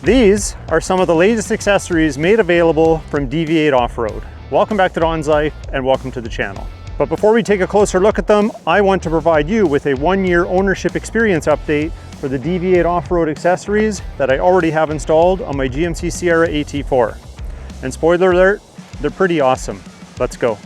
These are some of the latest accessories made available from DV8 Off-Road. Welcome back to DONSLIFE and welcome to the channel. But before we take a closer look at them, I want to provide you with a 1-year ownership experience update for the DV8 Off-Road accessories that I already have installed on my GMC Sierra AT4. And spoiler alert, they're pretty awesome. Let's go.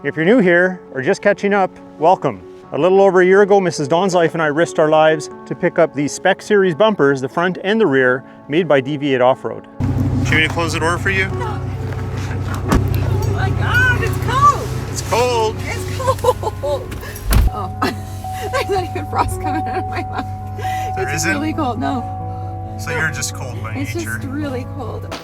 If you're new here or just catching up, welcome. A little over a year ago, Mrs. DONSLIFE and I risked our lives to pick up these Spec Series bumpers, the front and the rear, made by DV8 Off-Road. Should we need to close the door for you? Oh my God, it's cold! It's cold! It's cold! Oh, there's not even frost coming out of my mouth. There it's isn't? really cold, no. So you're just cold by It's nature. just really cold.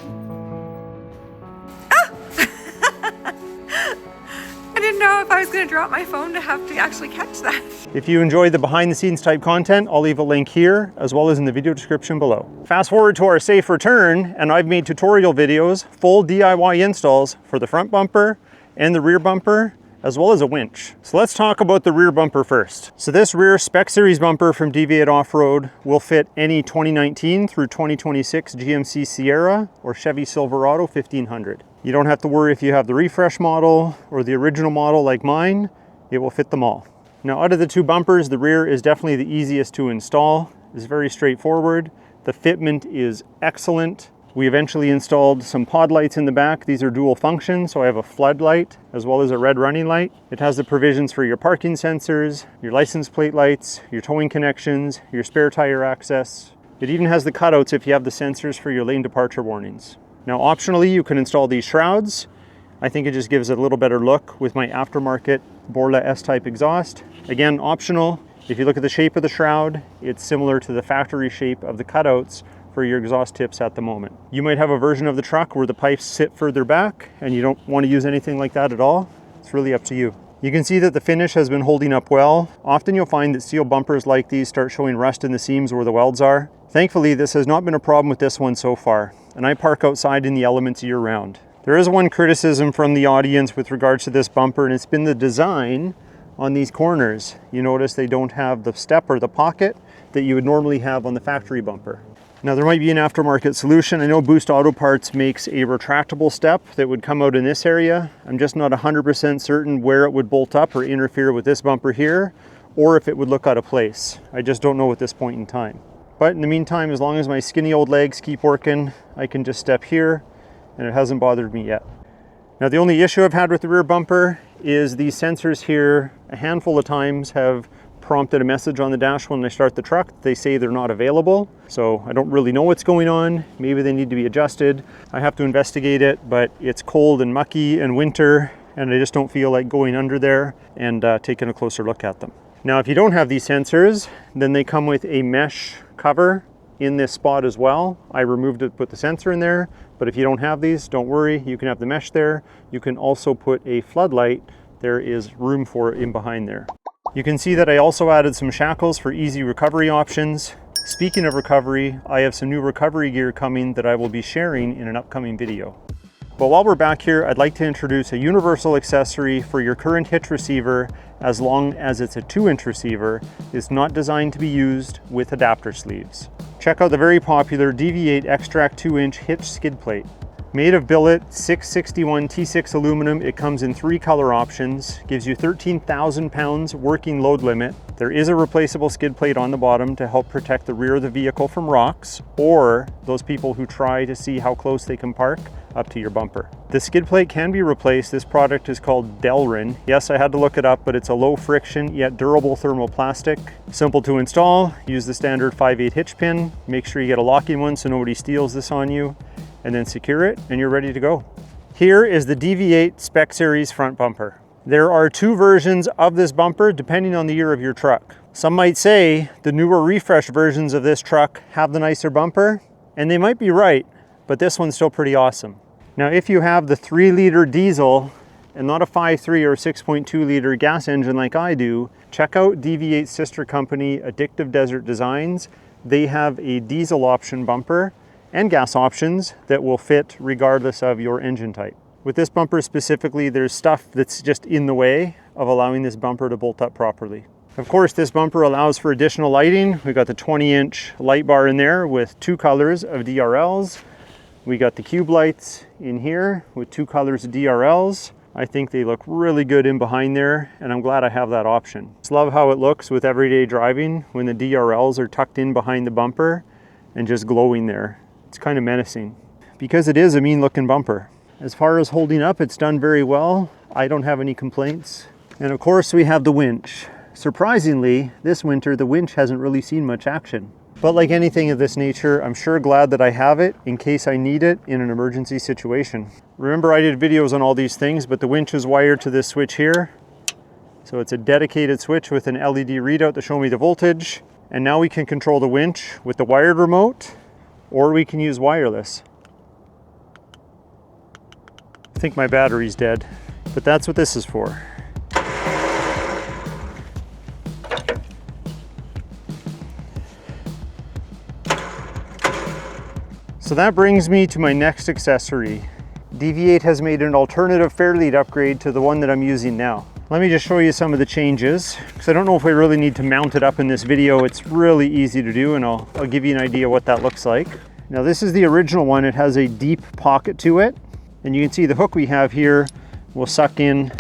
I didn't know if I was going to drop my phone to have to actually catch that. If you enjoy the behind the scenes type content, I'll leave a link here as well as in the video description below. Fast forward to our safe return, and I've made tutorial videos, full DIY installs for the front bumper and the rear bumper, as well as a winch. So let's talk about the rear bumper first. So this rear Spec Series bumper from DV8 Off-Road will fit any 2019 through 2026 GMC Sierra or Chevy Silverado 1500. You don't have to worry if you have the refresh model or the original model like mine, it will fit them all. Now out of the two bumpers, the rear is definitely the easiest to install. It's very straightforward. The fitment is excellent. We eventually installed some pod lights in the back. These are dual function, so I have a floodlight as well as a red running light. It has the provisions for your parking sensors, your license plate lights, your towing connections, your spare tire access. It even has the cutouts if you have the sensors for your lane departure warnings. Now optionally, you can install these shrouds. I think it just gives it a little better look with my aftermarket Borla S-type exhaust. Again, optional. If you look at the shape of the shroud, it's similar to the factory shape of the cutouts for your exhaust tips at the moment. You might have a version of the truck where the pipes sit further back and you don't want to use anything like that at all. It's really up to you. You can see that the finish has been holding up well. Often you'll find that steel bumpers like these start showing rust in the seams where the welds are. Thankfully, this has not been a problem with this one so far, and I park outside in the elements year round. There is one criticism from the audience with regards to this bumper, and it's been the design on these corners. You notice they don't have the step or the pocket that you would normally have on the factory bumper. Now there might be an aftermarket solution. I know Boost Auto Parts makes a retractable step that would come out in this area. I'm just not 100% certain where it would bolt up or interfere with this bumper here, or if it would look out of place. I just don't know at this point in time. But in the meantime, as long as my skinny old legs keep working, I can just step here and it hasn't bothered me yet. Now the only issue I've had with the rear bumper is these sensors here a handful of times have prompted a message on the dash when I start the truck. They say they're not available. So I don't really know what's going on. Maybe they need to be adjusted. I have to investigate it, but it's cold and mucky and winter, and I just don't feel like going under there and taking a closer look at them. Now, if you don't have these sensors, then they come with a mesh cover in this spot as well. I removed it, put the sensor in there, but if you don't have these, don't worry, you can have the mesh there. You can also put a floodlight. There is room for it in behind there. You can see that I also added some shackles for easy recovery options. Speaking of recovery, I have some new recovery gear coming that I will be sharing in an upcoming video. But while we're back here, I'd like to introduce a universal accessory for your current hitch receiver, as long as it's a 2-inch receiver. It's not designed to be used with adapter sleeves. Check out the very popular DV8 XTRACT 2-inch hitch skid plate. Made of billet 661 T6 aluminum, it comes in 3 color options, gives you 13,000 pounds working load limit. There is a replaceable skid plate on the bottom to help protect the rear of the vehicle from rocks, or those people who try to see how close they can park up to your bumper. The skid plate can be replaced. This product is called Delrin. Yes, I had to look it up, but it's a low friction yet durable thermoplastic. Simple to install. Use the standard 5/8 hitch pin. Make sure you get a locking one so nobody steals this on you, and then secure it and you're ready to go. Here is the DV8 Spec Series front bumper. There are 2 versions of this bumper depending on the year of your truck. Some might say the newer refresh versions of this truck have the nicer bumper, and they might be right, but this one's still pretty awesome. Now if you have the 3-liter diesel and not a 5.3 or 6.2 liter gas engine like I do, check out DV8's sister company, Addictive Desert Designs. They have a diesel option bumper and gas options that will fit regardless of your engine type. With this bumper specifically, there's stuff that's just in the way of allowing this bumper to bolt up properly. Of course, this bumper allows for additional lighting. We got the 20-inch light bar in there with 2 colors of DRLs. We got the cube lights in here with 2 colors of DRLs. I think they look really good in behind there, and I'm glad I have that option. Just love how it looks with everyday driving when the DRLs are tucked in behind the bumper and just glowing there. It's kind of menacing because it is a mean looking bumper. As far as holding up, it's done very well. I don't have any complaints. And of course we have the winch. Surprisingly, this winter, the winch hasn't really seen much action. But like anything of this nature, I'm sure glad that I have it in case I need it in an emergency situation. Remember, I did videos on all these things, but the winch is wired to this switch here. So it's a dedicated switch with an LED readout to show me the voltage. And now we can control the winch with the wired remote, or we can use wireless. I think my battery's dead, but that's what this is for. So that brings me to my next accessory. DV8 has made an alternative Fairlead upgrade to the one that I'm using now. Let me just show you some of the changes, because I don't know if I really need to mount it up in this video. It's really easy to do, and I'll give you an idea what that looks like. Now this is the original one. It has a deep pocket to it, and you can see the hook we have here will suck in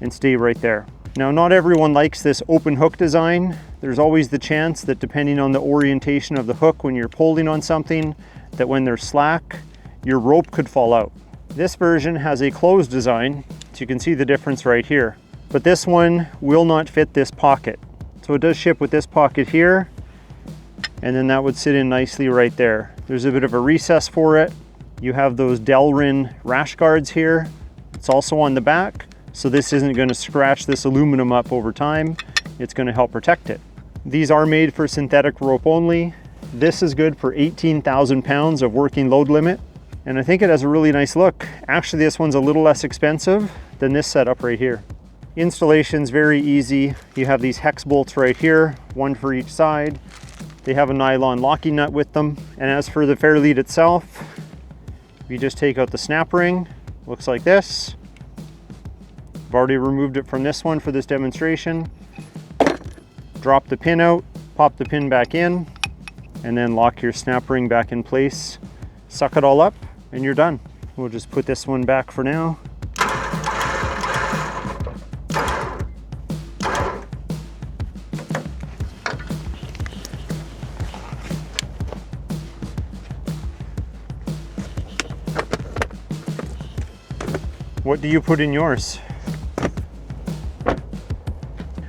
and stay right there. Now, not everyone likes this open hook design. There's always the chance that depending on the orientation of the hook when you're pulling on something, that when they're slack, your rope could fall out. This version has a closed design, so you can see the difference right here. But this one will not fit this pocket. So it does ship with this pocket here, and then that would sit in nicely right there. There's a bit of a recess for it. You have those Delrin rash guards here. It's also on the back, so this isn't going to scratch this aluminum up over time. It's going to help protect it. These are made for synthetic rope only. This is good for 18,000 pounds of working load limit, and I think it has a really nice look. Actually, this one's a little less expensive than this setup right here. Installation's very easy. You have these hex bolts right here, one for each side. They have a nylon locking nut with them. And as for the Fairlead itself, you just take out the snap ring, looks like this. I've already removed it from this one for this demonstration. Drop the pin out, pop the pin back in, and then lock your snap ring back in place. Suck it all up, and you're done. We'll just put this one back for now. What do you put in yours?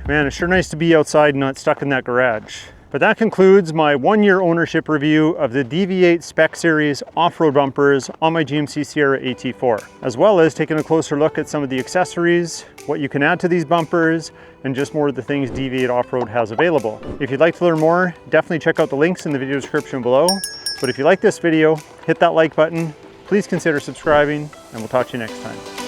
Man, it's sure nice to be outside and not stuck in that garage. But that concludes my 1-year ownership review of the DV8 Spec Series off-road bumpers on my GMC Sierra AT4, as well as taking a closer look at some of the accessories, what you can add to these bumpers, and just more of the things DV8 Off-Road has available. If you'd like to learn more, definitely check out the links in the video description below. But if you like this video, hit that like button, please consider subscribing, and we'll talk to you next time.